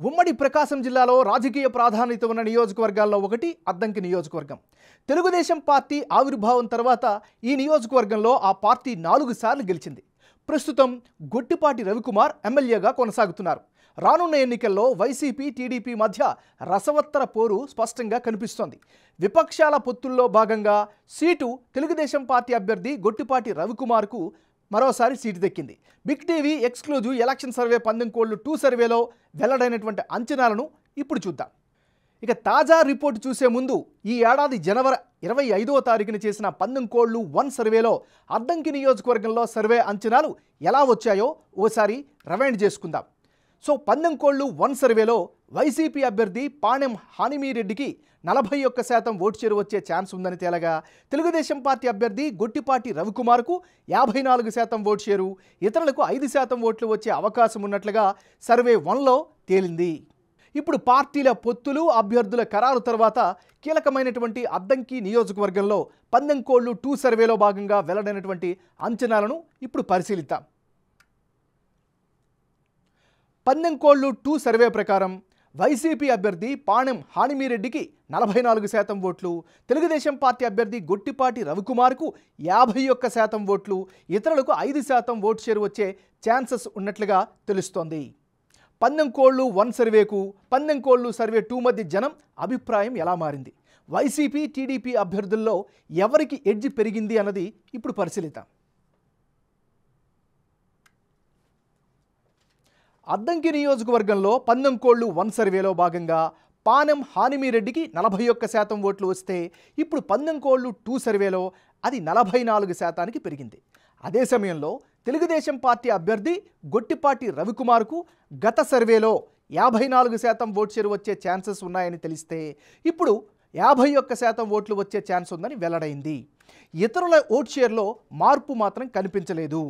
ఉమ్మడి ప్రకాశం జిల్లాలో రాజకీయ ప్రాధాన్యత ఉన్న నియోజకవర్గాల్లో ఒకటి అద్దంకి నియోజకవర్గం. తెలుగుదేశం పార్టీ ఆవిర్భావం తర్వాత ఈ నియోజకవర్గంలో ఆ పార్టీ 4 సార్లు గెలిచింది. ప్రస్తుతం గొట్టిపాటి రవికుమార్ ఎమ్మెల్యేగా కొనసాగుతున్నారు. రానున్న ఎన్నికల్లో వైసీపీ టీడీపీ మధ్య రసవత్తర పోరు స్పష్టంగా కనిపిస్తోంది. విపక్షాల పొత్తుల్లో భాగంగా సీటు తెలుగుదేశం పార్టీ అభ్యర్థి గొట్టిపాటి రవికుమార్కు మరోసారి సీటు దక్కింది. Big TV exclusive election survey పందెంకోళ్లు 2 సర్వేలో వెల్లడైనటువంటి అంచనాలను ఇప్పుడు చూద్దాం. ఇక తాజా రిపోర్టు చూసే ముందు ఈ ఏడాది జనవరి 25వ తారీఖున చేసిన పందెంకోళ్లు 1 సర్వేలో అద్దంకి నియోజకవర్గంలో సర్వే అంచనాలు ఎలా వచ్చాయో ఓసారి రివైండ్ చేసుకుందాం. సో పందెంకోళ్లు 1 సర్వేలో వైసీపీ అభ్యర్థి పాణెం హానిమీరెడ్డికి 41% ఓటు షేరు వచ్చే ఛాన్స్ ఉందని తేలగా, తెలుగుదేశం పార్టీ అభ్యర్థి గొట్టిపాటి రవికుమార్కు 54% ఓటు షేరు, ఇతరులకు 5% ఓట్లు వచ్చే అవకాశం ఉన్నట్లుగా సర్వే 1లో తేలింది. ఇప్పుడు పార్టీల పొత్తులు అభ్యర్థుల ఖరారు తర్వాత కీలకమైనటువంటి అద్దంకి నియోజకవర్గంలో పందెంకోళ్లు 2 సర్వేలో భాగంగా వెల్లడైనటువంటి అంచనాలను ఇప్పుడు పరిశీలిద్దాం. పందెంకోళ్లు 2 సర్వే ప్రకారం వైసీపీ అభ్యర్థి పాణెం హానిమీరెడ్డికి 44% ఓట్లు, తెలుగుదేశం పార్టీ అభ్యర్థి గొట్టిపాటి రవికుమార్కు 51% ఓట్లు, ఇతరులకు 5% ఓటు షేరు వచ్చే ఛాన్సెస్ ఉన్నట్లుగా తెలుస్తోంది. పందెంకోళ్లు 1 సర్వేకు పందెంకోళ్లు సర్వే 2 మధ్య జనం అభిప్రాయం ఎలా మారింది, వైసీపీ టీడీపీ అభ్యర్థుల్లో ఎవరికి ఎడ్జ్ పెరిగింది అన్నది ఇప్పుడు పరిశీలిద్దాం. అద్దంకి నియోజకవర్గంలో పందెంకోళ్లు 1 సర్వేలో భాగంగా పాణెం హానిమీరెడ్డికి 41% ఓట్లు వస్తే ఇప్పుడు పందెంకోళ్లు 2 సర్వేలో అది 44%కి పెరిగింది. అదే సమయంలో తెలుగుదేశం పార్టీ అభ్యర్థి గొట్టిపాటి రవికుమార్కు గత సర్వేలో 54% ఓటు షేరు వచ్చే ఛాన్సెస్ ఉన్నాయని తెలిస్తే ఇప్పుడు 51% ఓట్లు వచ్చే ఛాన్స్ ఉందని వెల్లడైంది. ఇతరుల ఓటు షేర్లో మార్పు మాత్రం కనిపించలేదు.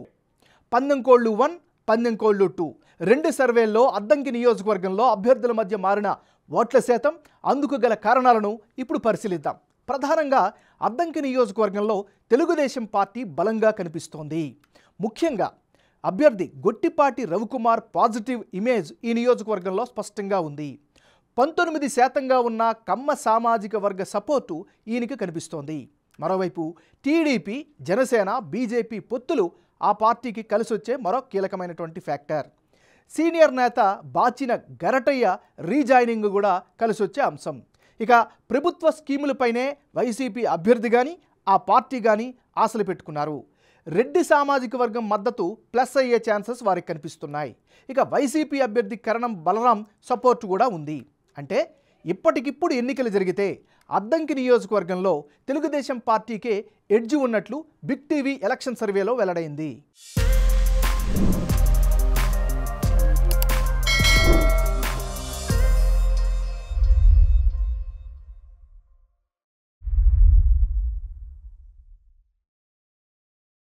పందెంకోళ్లు 1, పందెంకోళ్లు 2 2 సర్వేల్లో అద్దంకి నియోజకవర్గంలో అభ్యర్థుల మధ్య మారిన ఓట్ల శాతం, అందుకు గల కారణాలను ఇప్పుడు పరిశీలిద్దాం. ప్రధానంగా అద్దంకి నియోజకవర్గంలో తెలుగుదేశం పార్టీ బలంగా కనిపిస్తోంది. ముఖ్యంగా అభ్యర్థి గొట్టిపాటి రవికుమార్ పాజిటివ్ ఇమేజ్ ఈ నియోజకవర్గంలో స్పష్టంగా ఉంది. 19% ఉన్న కమ్మ సామాజిక వర్గ సపోర్టు ఈయనకి కనిపిస్తోంది. మరోవైపు టీడీపీ, జనసేన, బీజేపీ పొత్తులు ఆ పార్టీకి కలిసొచ్చే మరో కీలకమైనటువంటి ఫ్యాక్టర్. సీనియర్ నేత బాచిన గరటయ్య రీజాయినింగ్ కూడా కలిసొచ్చే అంశం. ఇక ప్రభుత్వ స్కీములపైనే వైసీపీ అభ్యర్థి కానీ ఆ పార్టీ కానీ ఆశలు పెట్టుకున్నారు. రెడ్డి సామాజిక వర్గం మద్దతు ప్లస్ అయ్యే ఛాన్సెస్ వారికి కనిపిస్తున్నాయి. ఇక వైసీపీ అభ్యర్థి కరణం బలరాం సపోర్ట్ కూడా ఉంది. అంటే ఇప్పటికిప్పుడు ఎన్నికలు జరిగితే అద్దంకి నియోజకవర్గంలో తెలుగుదేశం పార్టీకే ఎడ్జ్ ఉన్నట్లు బిగ్ టీవీ ఎలక్షన్ సర్వేలో వెల్లడైంది.